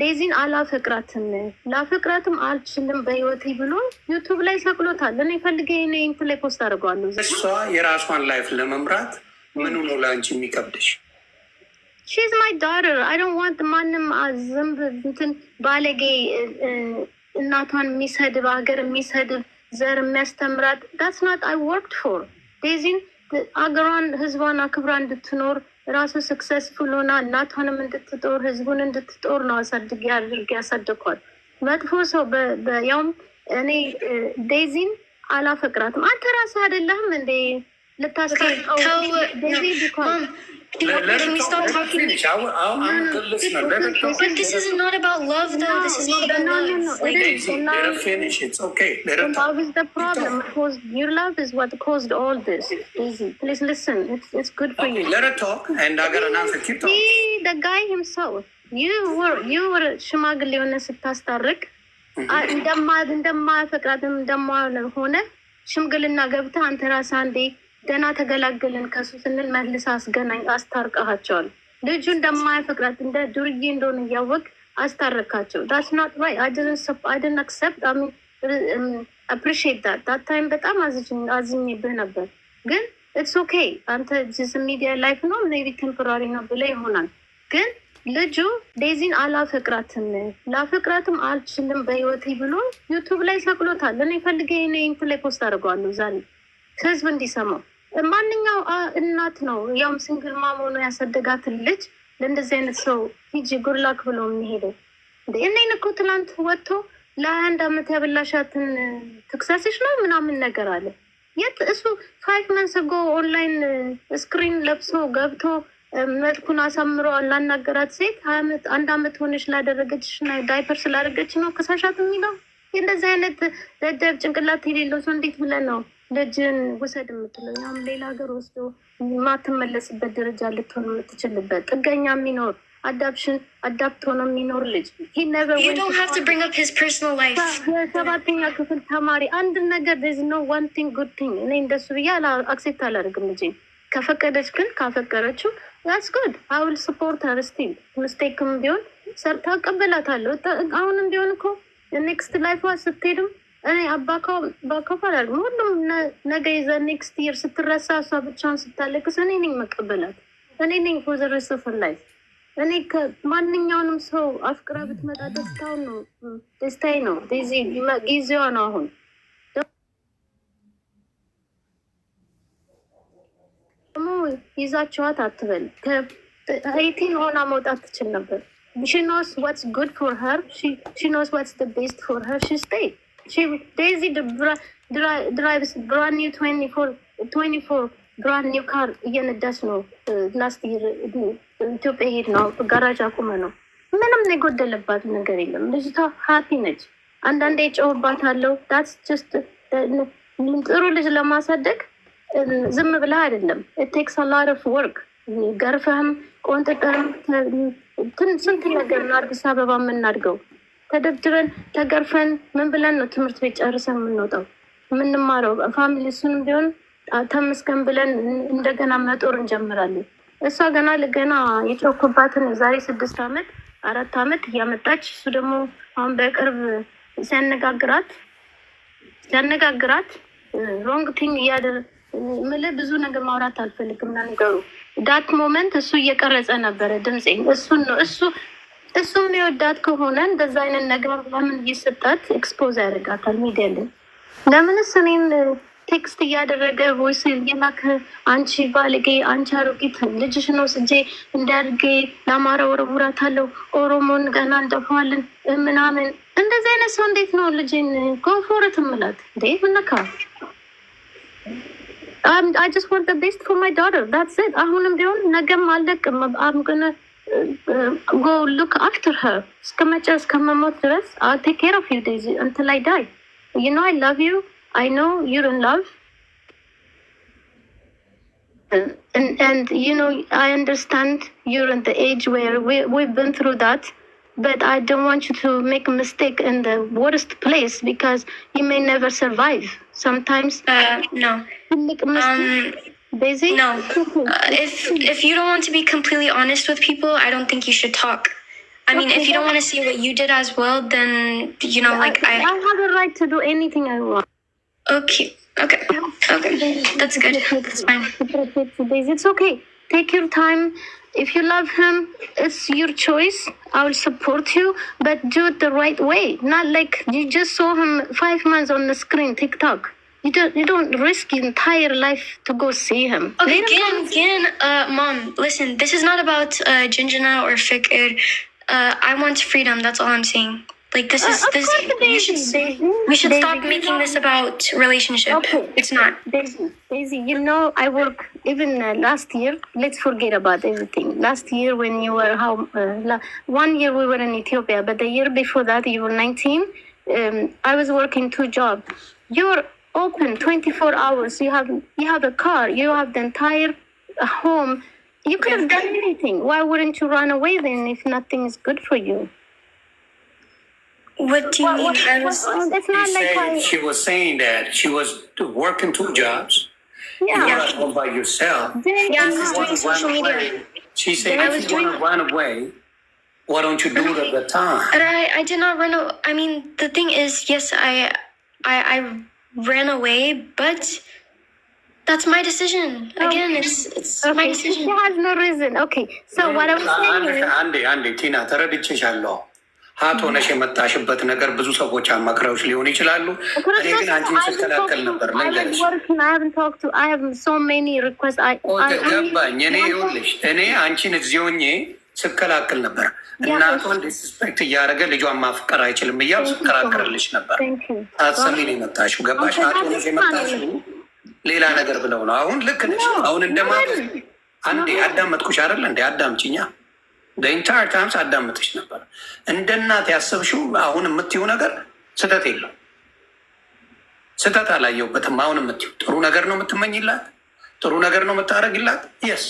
ዴዚን አላፈቅራትም ላፈቅራትም አልችልም በህይወቴ ብሎ ዩቱብ ላይ ሰቅሎታል። እኔ ፈልጌ እንትን ላይ ፖስት አድርገዋለሁ። እሷ የራሷን ላይፍ ለመምራት ምኑ ነው ለአንቺ የሚከብድሽ? ሺዝ ማይ ዳተር አይ ዶንት ዋንት ማንም ዝም እንትን ባለጌ እናቷን የሚሰድብ ሀገር የሚሰድብ ዘር የሚያስተምራት ዳትስ ናት አይ ወርክድ ፎር። ዴዚን አገሯን ህዝቧን አክብራ እንድትኖር ራሱ ሰክሰስፉል ሆና እናቷንም እንድትጦር ህዝቡን እንድትጦር ነው አሳድጌ አድርጌ ያሳደኳል። መጥፎ ሰው ያውም እኔ ዴዚን አላፈቅራትም። አንተ ራስህ አይደለህም እንዴ ልታስቀርቀው? Can we stop talking? But this is not about love, though. This is not about love. Let her finish. It's okay. Let her talk. Love is the problem. Your love is what caused all this. Daisy, please listen. It's good for you. Let her talk, and I got an answer. Keep talking. See, the guy himself. You were ሽማግሌ የሆነ ስታስታርቅ እንደማፈቅራትም እንደማሆነ ሽምግልና ገብተህ አንተ ራስህ አንዴ ገና ተገላገልን ከሱ ስንል መልስ አስገናኝ አስታርቀሃቸዋል። ልጁ እንደማያፈቅራት እንደ ዱርዬ እንደሆነ እያወቅ አስታረካቸው። ዳትስ ናት ራይት። አይ ዲድንት አክሰፕት አፕሪሺየት ዳት ታይም በጣም አዝኜብህ ነበር። ግን ኢትስ ኦኬ አንተ ጂስ ሚዲያ ላይፍ ነው ሜቢ ቴምፖራሪ ነው ብለህ ይሆናል። ግን ልጁ ዴዚን አላፈቅራትም ላፈቅራትም አልችልም በህይወቴ ብሎ ዩቱብ ላይ ሰቅሎታል። እኔ ፈልጌ እንትን ላይ ፖስት አድርገዋለሁ ዛሬ ህዝብ እንዲሰማው። ማንኛው እናት ነው ያውም ሲንግል ማም ሆኖ ያሳደጋትን ልጅ ለእንደዚህ አይነት ሰው ሂጂ ጉድላክ ብሎ የሚሄደው? እኔን እኮ ትላንት ወጥቶ ለ21 ዓመት ያበላሻትን ትክሰስሽ ነው ምናምን ነገር አለ። የት እሱ 5 months ago ኦንላይን ስክሪን ለብሶ ገብቶ መልኩን አሳምሮ ላናገራት ሴት 1 ዓመት ሆነሽ ላደረገችሽ ዳይፐር ስላደረገች ነው ክሳሻት የሚለው? እንደዚህ አይነት ደደብ ጭንቅላት የሌለው ሰው እንዴት ብለን ነው ልጅን ውሰድ የምትለው? ያም ሌላ ሀገር ወስዶ ማትመለስበት ደረጃ ልትሆን የምትችልበት ጥገኛ የሚኖር አዳፕት ሆኖ የሚኖር ልጅ የሰባተኛ ክፍል ተማሪ አንድ ነገር ዝ ኖ ዋን ቲንግ ጉድ ቲንግ እኔ እንደሱ ብዬ አክሴፕት አላደርግም። ልጅ ከፈቀደች ግን ካፈቀረችው ያስ ጉድ አይ ዊል ሰፖርት ሀር ስቲል ምስቴክም ቢሆን ሰርታ እቀበላታለሁ። አሁንም ቢሆን እኮ ኔክስት ላይፏ ስትሄድም እኔ ባካፋል ሁሉም ነገ ይዘ ኔክስት ይር ስትረሳ እሷ ብቻውን ስታለቅስ እኔ ነኝ መቀበላት። እኔ ነኝ ፎዘረስ ኦፍ ላይፍ። እኔ ከማንኛውንም ሰው አፍቅራ ብትመጣ ደስታውን ነው ደስታዬ ነው። ጊዜዋ ነው አሁን። ደግሞ ይዛችኋት አትበል። ከ18 ሆና መውጣት ትችል ነበር። she knows what's good for her. She knows what's the best for her. She stayed. Daisy drives brand new 24 brand new car እየነዳች ነው። ላስት ይር ኢትዮጵያ ሄድ ነው ጋራጅ አቁመ ነው። ምንም የጎደለባት ነገር የለም። ልጅቷ ሀፒ ነች። አንዳንዴ ጨውባታለሁ። ዳትስ ጀስት ጥሩ ልጅ ለማሳደግ ዝም ብላ አይደለም። it takes a lot of work። ገርፈህም ቆንጥጠህም ስንት ነገር ነው አዲስ አበባ የምናድገው። ተደብድበን ተገርፈን ምን ብለን ነው ትምህርት ቤት ጨርሰን የምንወጣው የምንማረው? ፋሚሊ እሱንም ቢሆን ተመስገን ብለን እንደገና መጦር እንጀምራለን። እሷ ገና የጮኩባትን የዛሬ 6 ዓመት 4 ዓመት እያመጣች እሱ ደግሞ አሁን በቅርብ ሲያነጋግራት ሮንግ ቲንግ ምልህ ብዙ ነገር ማውራት አልፈልግም። ነገሩ ዳት ሞመንት እሱ እየቀረጸ ነበረ ድምፄ። እሱን ነው እሱ የሚወዳት ከሆነ እንደዛ አይነት ነገር ለምን እየሰጣት ኤክስፖዝ ያደርጋታል ሚዲያ ላይ? ለምንስ እኔን ቴክስት እያደረገ ቮይስ እየላክ አንቺ ባለጌ፣ አንቺ አሮጊት ልጅሽ ነው ስጄ እንዳርጌ ለአማራ ወረቡራታለሁ ኦሮሞን ገና እንደፈዋልን ምናምን። እንደዚህ አይነት ሰው እንዴት ነው ልጅን ኮንፎርት ምላት እንዴ? ምነካ I just want the best for my daughter. That's it. አሁንም ቢሆን ነገም አለቅም። I'm gonna go look after her. እስከመሞት ድረስ I'll take care of you, Daisy, until I die. You know I love you. I know you're in love. And you know, I understand you're in the age where we've been through that. But I don't want you to make a mistake in the worst place because you may never survive. Sometimes. No. Make a mistake. Daisy? No. If you don't want to be completely honest with people, I don't think you should talk. I mean, if you don't want to say what you did as well, then, you know, like, I have a right to do anything I want. Okay. That's good. That's fine. It's okay. Take your time. If you love him, it's your choice. I will support you, but do it the right way. Not like you just saw him 5 months on the screen, TikTok. You don't risk your entire life to go see him. Okay, again, Mom, listen, this is not about Jinjana or Fikr. I want freedom, that's all I'm saying. Like, this is, we should stop making this about relationship. Okay. It's not. Daisy, you know, I work even last year. Let's forget about everything. Last year when you were 1 year we were in Ethiopia, but the year before that you were 19. I was working 2 jobs. You're open 24 hours. You have a car. You have the entire home. You could have done anything. Why wouldn't you run away then if nothing is good for you? What do you mean? It's not like She was saying that she was working 2 jobs. You were at home by yourself. Yeah, I was doing social media. She said, if you want to run away, why don't you do it at the time? But I did not run away. I mean, the thing is, yes, I ran away, but that's my decision. Again, it's my decision. She has no reason. Okay, so what I'm saying is... አንዴ ቲና ተረድቼሻለሁ። ሀት ሆነሽ የመጣሽበት ነገር ብዙ ሰዎች አማክረውሽ ሊሆን ይችላሉ። እኔ ግን አንቺን ስከላከል ነበር። ልንገርሽ ገባኝ። እኔ ይኸውልሽ እኔ አንቺን እዚህ ሆኜ ስከላከል ነበር። እናቷን ዲስስፔክት እያደረገ ልጇን ማፍቀር አይችልም እያሉ ስከራከርልሽ ነበር። አትሰሚ ነው የመጣሽው። ገባሽ? ሀት ሆነሽ የመጣሽው ሌላ ነገር ብለው ነው። አሁን ልክ ነሽ። አሁን እንደማለት አንዴ አዳመጥኩሽ አይደል? እንደ አዳምጪኛ ኢንታር ታይምስ አዳምጥሽ ነበር። እንደ እናት ያሰብሽው አሁን የምትይው ነገር ስህተት የለው። ስህተት አላየሁበትም። አሁን የምትይው ጥሩ ነገር ነው የምትመኝላት፣ ጥሩ ነገር ነው የምታደርግላት። የስ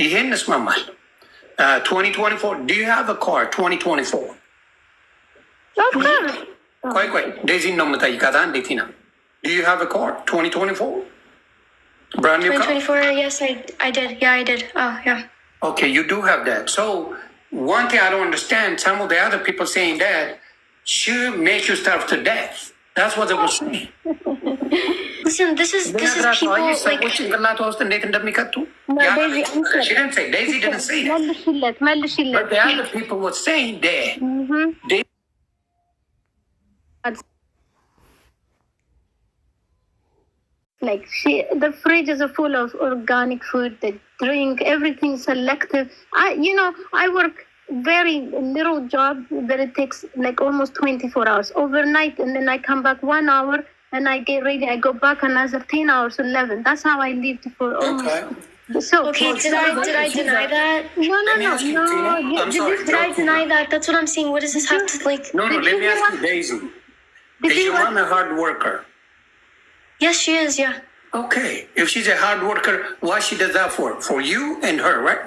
ይሄን እስማማል። 2024 do you have a car? 2024 ቆይ ዴዚን ነው የምጠይቃት። እንዴት ነው do you have a car? 2024 brand new car? 2024, yes, I did. Yeah, I did. Oh, yeah. Okay, you do have that. So one thing I don't understand, some of the other people saying that she makes you starve to death. That's what they were saying. Listen, this is people like... She didn't say, Daisy didn't say that. But the other people were saying that. Like the fridge is full of organic food, the drink, everything selective. I work very little job that it takes like almost 24 hours overnight, and then I come back 1 hour and I get ready. I go back another 10 hours, 11. That's how I lived for almost. So okay, did I deny that? No. Did I deny that? That's what I'm saying. What does this have to like? No. Let me ask you, Daisy. Is your mom a hard worker? Yes, she is. Yeah. Okay. If she's a hard worker, why she does that for? For you and her, right?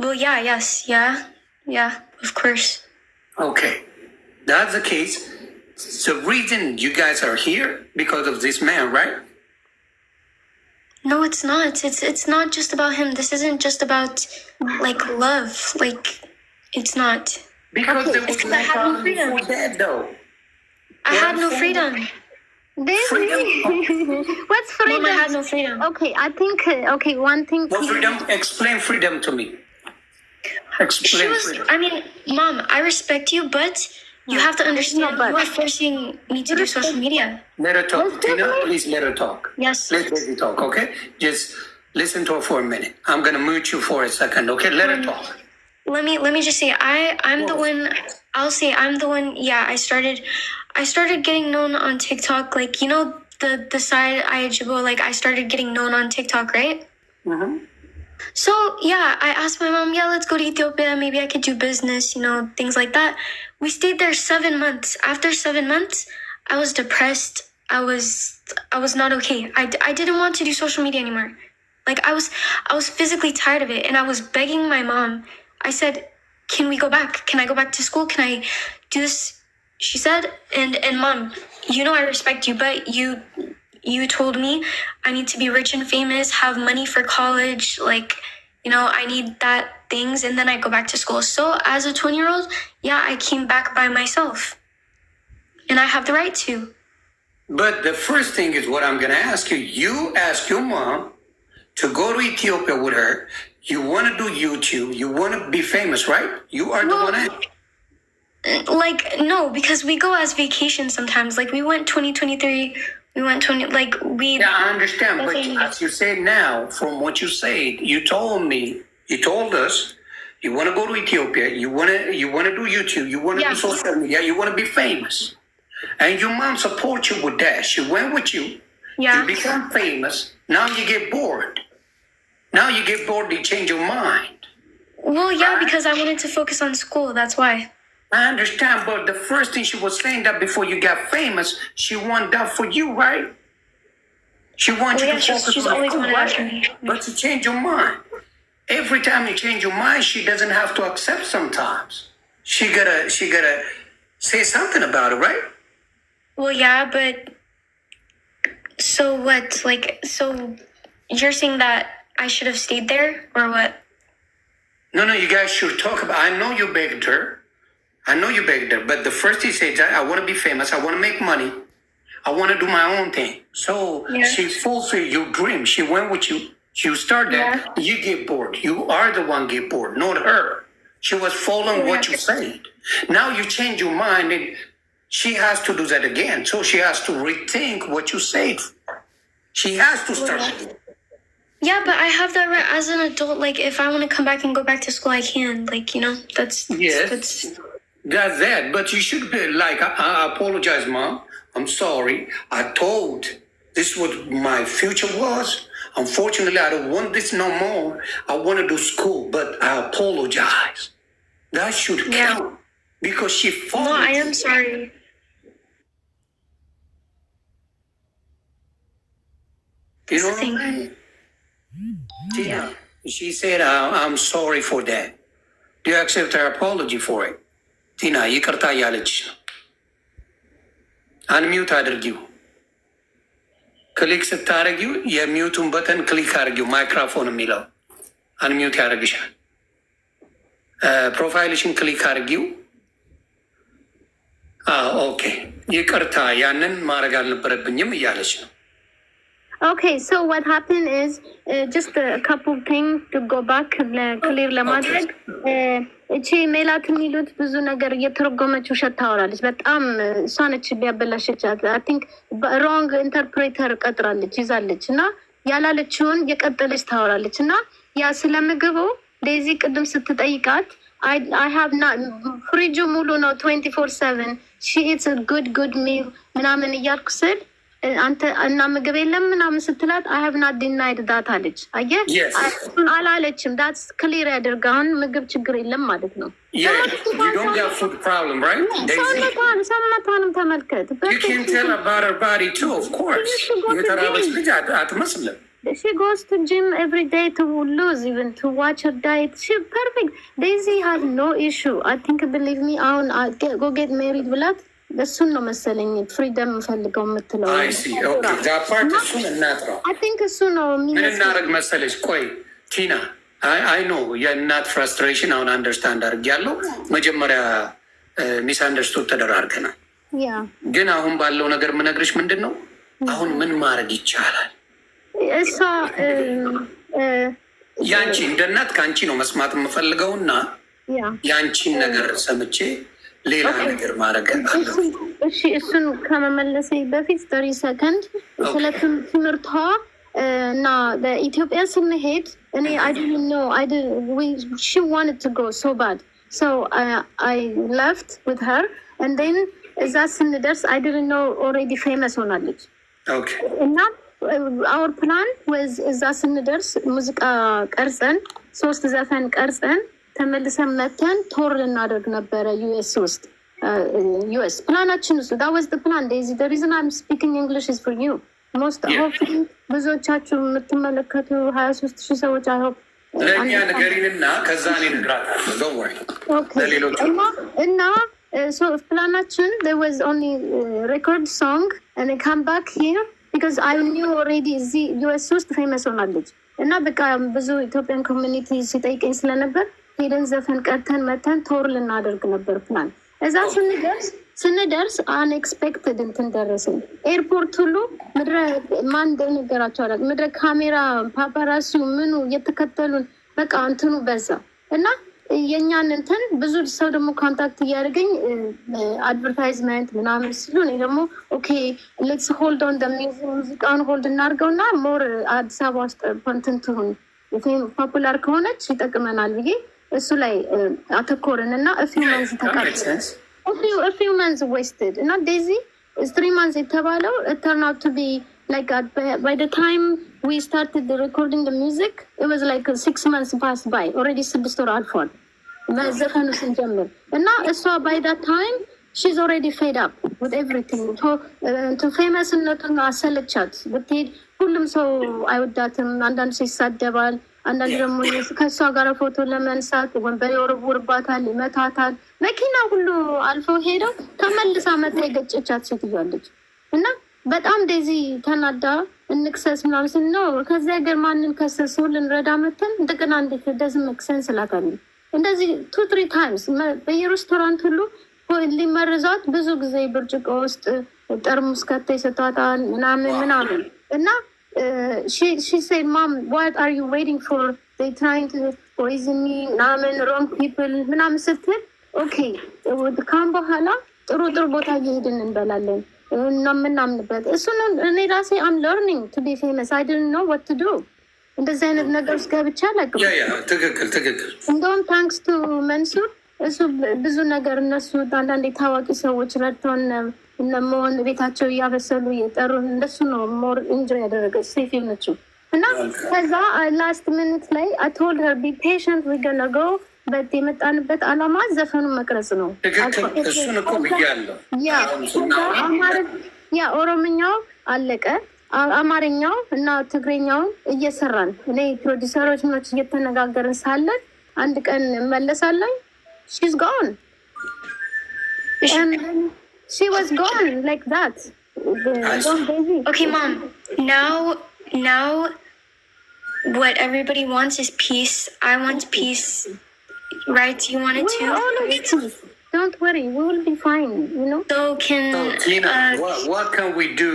Well, yeah. Yes. Yeah. Of course. Okay. That's the case. The reason you guys are here because of this man, right? No, it's not. It's not just about him. This isn't just about like love. Like, it's not. Because there was I had no freedom. That, though. I had no freedom. Freedom? What's freedom? Mom, I had no freedom. Okay, I think one thing. What freedom? Explain freedom to me. Explain freedom. I mean, Mom, I respect you, but you have to understand you are forcing me to do social media. Let her talk. Tina, please let her talk. Yes. Let her talk, okay? Just listen to her for a minute. I'm gonna mute you for a second, okay? Let her talk. Let me just say, I'm the one. I'll say I'm the one. Yeah, I started getting known on TikTok. Like, you know, the side Ayajibo, like I started getting known on TikTok, right? Mm-hmm. So yeah, I asked my mom, yeah, let's go to Ethiopia. Maybe I could do business, you know, things like that. We stayed there 7 months. After 7 months, I was depressed. I was not okay. I didn't want to do social media anymore. Like I was physically tired of it, and I was begging my mom. I said, can we go back? Can I go back to school? Can I do this? She said, and Mom, you know I respect you, but you told me I need to be rich and famous, have money for college. Like, you know, I need things and then I go back to school. So as a 20-year-old, yeah, I came back by myself. And I have the right to. But the first thing is what I'm going to ask you. You ask your mom to go to Ethiopia with her. You want to do YouTube. You want to be famous, right? You are the one. Like, no, because we go as vacation sometimes. Like, we went 2023. We went 20, like, we... Yeah, I understand. But as you said now, from what you said, you told me, you told us, you want to go to Ethiopia. You want to do YouTube. You want to do social media. You want to be famous. And your mom supports you with that. She went with you. Yeah. You become famous. Now you get bored. You change your mind. Well, yeah, because I wanted to focus on school. That's why. I understand, but the first thing she was saying that before you got famous, she wanted that for you, right? She wants you to focus she's on always school, wanted right? after me. But you change your mind. Every time you change your mind, she doesn't have to accept sometimes. She gotta say something about it, right? Well, yeah, but so what? Like, so you're saying that I should have stayed there, or what? No, you guys should talk about. I know you begged her. But the first he said, I want to be famous. I want to make money. I want to do my own thing. So she fulfilled your dream. She went with you. You start that. Yeah. You get bored. You are the one get bored, not her. She was following what you said. Now you change your mind and she has to do that again. So she has to rethink what you said. She has to start again. Yeah, but I have that right as an adult. Like, if I want to come back and go back to school, I can. Like, you know, that's that. But you should be like, I apologize, Mom. I'm sorry. I told this what my future was. Unfortunately, I don't want this no more. I want to do school, but I apologize. That should count because she followed. No, I am sorry. You know what I mean? Tina, she said, I'm sorry for that. Do you accept her apology for it? Tina, ይቅርታ እያለች ነው። አንሚዩት አድርጊው። ክሊክ ስታደርጊው የሚዩቱን በተን ክሊክ አድርጊው። ማይክሮፎን የሚለው አንሚዩት ያደርግሻል። ፕሮፋይልሽን ክሊክ አድርጊው። ኦኬ፣ ይቅርታ ያንን ማድረግ አልነበረብኝም እያለች ነው። Okay, so what happened is just a couple things to go back clear ለማድረግ እቺ ሜላት የሚሉት ብዙ ነገር እየተረጎመች ውሸት ታወራለች። በጣም እሷ ነች ቢያበላሸቻት። አይ ቲንክ ሮንግ ኢንተርፕሬተር ቀጥራለች ይዛለች እና ያላለችውን የቀጠለች ታወራለች እና ያ ስለምግቡ ዴዚ ቅድም ስትጠይቃት I have not ፍሪጁ ሙሉ ነው 24/7 she eats a good meal ምናምን እያልኩ ስል አንተ እና ምግብ የለም ምናምን ስትላት I have not denied that አለች። አየህ እሱን አላለችም። that's clear ያደርጋን ምግብ ችግር የለም ማለት ነው። you don't get food problem, right? ሰውነቷንም ተመልከት። you can tell about her body too, of course. የተራበች ልጅ አትመስልም። She goes to gym every day to lose, even to watch her diet. She's perfect. Daisy has no issue. I think, believe me, go get married ብላት እሱን ነው መሰለኝ ፍሪደም ፈልገው የምትለው። እሱን እናጥረው። አይ ቲንክ እሱ ነው ምን እናደርግ መሰለች። ቆይ ቲና፣ አይ ኖ የእናት ፍራስትሬሽን አሁን አንደርስታንድ አድርጌያለሁ። መጀመሪያ ሚስ አንደርስቱድ ተደራርገናል። ግን አሁን ባለው ነገር የምነግርሽ ምንድን ነው አሁን ምን ማድረግ ይቻላል? እሷ ያንቺ እንደ እናት ከአንቺ ነው መስማት የምፈልገው እና ያንቺን ነገር ሰምቼ ሌላ ነገር ማድረግ እሺ። እሱን ከመመለሴ በፊት 30 ሰከንድ ስለ ትምህርቷ እና በኢትዮጵያ ስንሄድ እኔ I didn't know she wanted to go so bad so I left with her and then እዛ ስንደርስ I didn't know already famous ሆናለች። እና our plan was እዛ ስንደርስ ሙዚቃ ቀርጸን 3 ዘፈን ቀርጸን ተመልሰን መተን ቶር ልናደርግ ነበረ ዩኤስ ውስጥ ዩኤስ ፕላናችን ውስጥ that was the plan. Daisy, the reason I'm speaking English is for you. most hopefully ብዙዎቻችሁ የምትመለከቱ 23,000 ሰዎች I hope ለእኛ ነገሪንና ከዛ እኔ እነግራታለሁ። እና so ፕላናችን there was only record song and I come back here because I knew already እዚህ ዩኤስ ውስጥ ፌመስ ሆናለች እና በቃ ብዙ ኢትዮጵያን ኮሚኒቲ ሲጠይቀኝ ስለነበር ሄደን ዘፈን ቀርተን መተን ቶር ልናደርግ ነበር ፕላን። እዛ ስንደርስ አንኤክስፔክትድ እንትን ደረስን። ኤርፖርት ሁሉ ምድረ ማን እንደነገራቸው አላ ምድረ ካሜራ ፓፓራሲው ምኑ እየተከተሉን በቃ እንትኑ በዛ እና የእኛን እንትን ብዙ ሰው ደግሞ ኮንታክት እያደረገኝ አድቨርታይዝመንት ምናምን ሲሉ እኔ ደግሞ ኦኬ ሌትስ ሆልድ ኦን ሙዚቃውን ሆልድ እናድርገው እና ሞር አዲስ አበባ ውስጥ ኮንተንት ሁን ፖፑላር ከሆነች ይጠቅመናል ብዬ እሱ ላይ አተኮርን እና ፊው መንዝ ተቃ ፊው መንዝ ዌስትድ እና ዴዚ 3 months የተባለው turned out to be like by the time we started the recording the music it was like 6 months passed by already 6 ወር አልፏል ዘፈኑ ስንጀምር እና እሷ by that time she's already fed up with everything to famousነቱን አሰለቻት ብትሄድ ሁሉም ሰው አይወዳትም አንዳንድ ሰው ይሳደባል አንዳንድ ደግሞ ከእሷ ጋር ፎቶ ለመንሳት ወንበር ይወረውርባታል ይመታታል መኪና ሁሉ አልፈው ሄደው ተመልሳ መታ የገጨቻት ሴትዮዋለች እና በጣም ዴዚ ተናዳ እንክሰስ ምናምን ስንለው ከዚያ ሀገር ማንን ከሰሰው ልንረዳ መተን እንደገና እንዴት ደዝም መክሰን ስላታል እንደዚህ 2-3 times በየሬስቶራንት ሁሉ ሊመርዟት ብዙ ጊዜ ብርጭቆ ውስጥ ጠርሙስ ከተይ ሰጥቷታል ምናምን እና she said mom what are you waiting for they trying to poison me wrong people ምናምን ስትል okay ካም በኋላ ጥሩ ቦታ እየሄድን እንበላለን እና ምናምንበት እሱ ነው እኔ ራሴ I'm learning to be famous I didn't know what to do እንደዚህ አይነት ነገር ውስጥ ገብቻ አላውቅም ትክክል እንደውም ታንክስ ቱ መንሱር እሱ ብዙ ነገር እነሱ አንዳንድ ታዋቂ ሰዎች ረድተውን እነመሆን ቤታቸው እያበሰሉ እየጠሩ እንደሱ ነው ሞር ኢንጆይ ያደረገች ሴፍ ነችው እና ከዛ ላስት ሚኒት ላይ I told her be patient we're gonna go but የመጣንበት አላማ ዘፈኑን መቅረጽ ነው እሱን እኮ ብያለሁ ያ ኦሮምኛው አለቀ አማርኛው እና ትግሬኛውን እየሰራን እኔ ፕሮዲውሰሮች ምኖች እየተነጋገርን ሳለን አንድ ቀን መለሳለኝ she's gone and she was gone like that okay mom now what everybody wants is peace I want peace right you want it too don't worry we will be fine you know so Tina, what can we do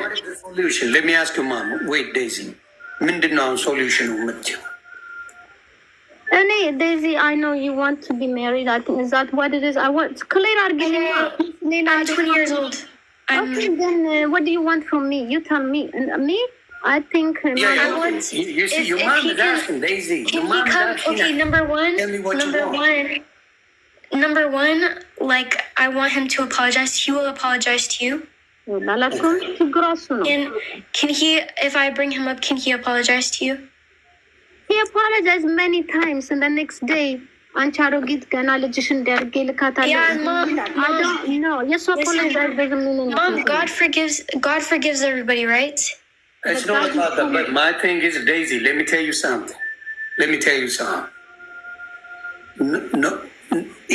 what is the solution let me ask you mom wait Daisy ምንድነው solution የምትይው እኔ Daisy I know you want to be married I think is that what it is I want clear argument I'm 20 years old okay then what do you want from me you tell me and me I think I want you see your mom is asking Daisy your mom is asking okay number one like I want him to apologize he will apologize to you can he if I bring him up can he apologize to you he apologized many times and the next day አንቻሮ ጊት ገና ልጅሽን ደርጌ ልካታለ I don't know yes apologize doesn't mean anything mom God forgives everybody right it's not about that but my thing is Daisy let me tell you something no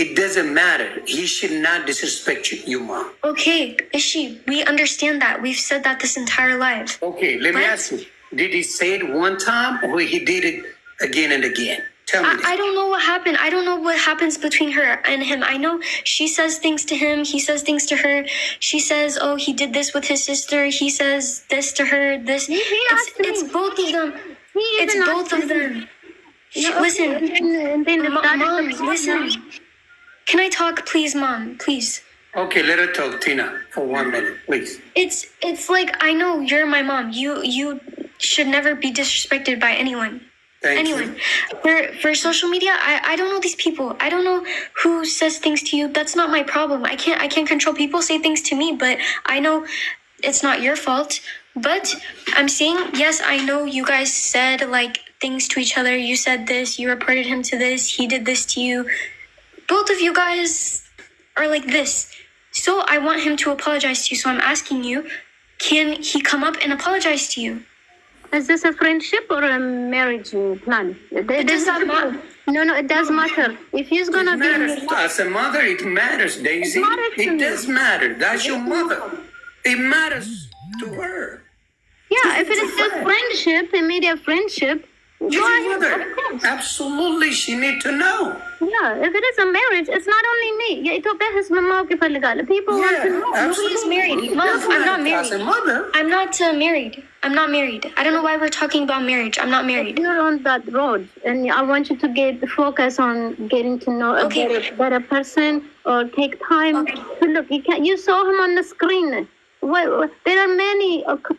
it doesn't matter he should not disrespect you mom okay Ishi we understand that we've said that this entire life okay let me ask you did he say it one time or he did it again and again tell me I don't know what happened I don't know what happens between her and him I know she says things to him he says things to her she says oh he did this with his sister he says this to her this it's both of them it's both of them listen mom listen can I talk please mom please okay let her talk Tina for 1 minute please it's like I know you're my mom you should never be disrespected by anyone for social media I don't know these people I don't know who says things to you that's not my problem I can't control people say things to me but I know it's not your fault but I'm saying yes I know you guys said like things to each other you said this you reported him to this he did this to you both of you guys are like this so I want him to apologize to you so I'm asking you can he come up and apologize to you is this a friendship or a marriage plan it does not matter no it does matter if he's gonna be as a mother it matters Daisy it does matter that's your mother it matters to her Yeah, if it is just friendship, immediate friendship, go ahead. Absolutely, she need to know. Yeah, if it is a marriage, it's not only me. የኢትዮጵያ ህዝብ ማወቅ ይፈልጋል. People want to know. Who is married? Mom, I'm not married. I'm not married. I'm not married. I don't know why we're talking about marriage. I'm not married. You're on that road, and I want you to focus on getting to know a better person, or take time to look. You saw him on the screen. There are many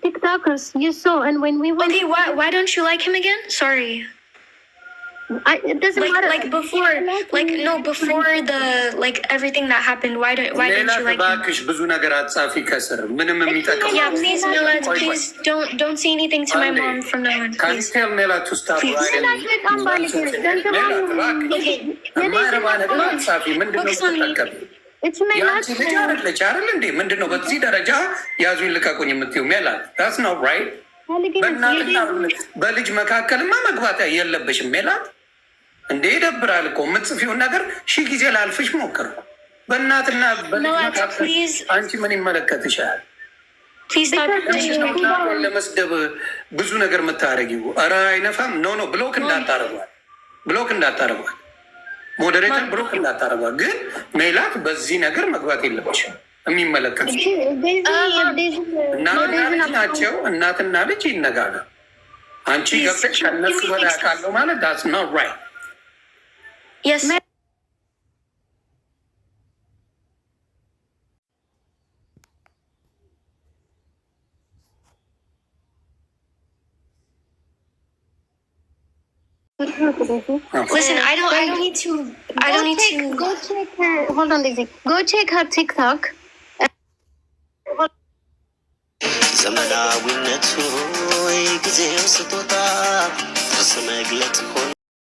TikTokers you saw, and when we went. Okay, why don't you like him again? Sorry. It doesn't matter. Like before, before the everything that happened. Why didn't you like him? Yeah, please, Milad, please don't say anything to my mom from now on. Can you tell Nela to stop Focus on me. ያንቺ ልጅ አይደለች አይደል እንዴ? ምንድነው በዚህ ደረጃ ያዙኝ ልቀቁኝ የምትይው? ሜላት that's not right። በእናትና በልጅ መካከልማ መግባት የለብሽም ሜላት። እንዴ ይደብራል እኮ የምትጽፊውን ነገር ሺህ ጊዜ ላልፍሽ ሞከርኩ። በእናትና በልጅ መካከል አንቺ ምን ይመለከትሻል? ለመስደብ ብዙ ነገር የምታደርጊው ኧረ አይነፋም። ኖ ብሎክ እንዳታረጓል ሞዴሬተር ብሎክ እንዳታረጓል። ግን ሜላት በዚህ ነገር መግባት የለብሽም። የሚመለከት እናትና ናቸው። እናትና ልጅ ይነጋገር። አንቺ ገብተሽ ከእነሱ በላይ ካለው ማለት that's not right። Yes. Listen, I don't need to. Go check her. Hold on, Daisy. Go check her TikTok. ዘመናዊነቱ ጊዜው ስጦታ መግለጥ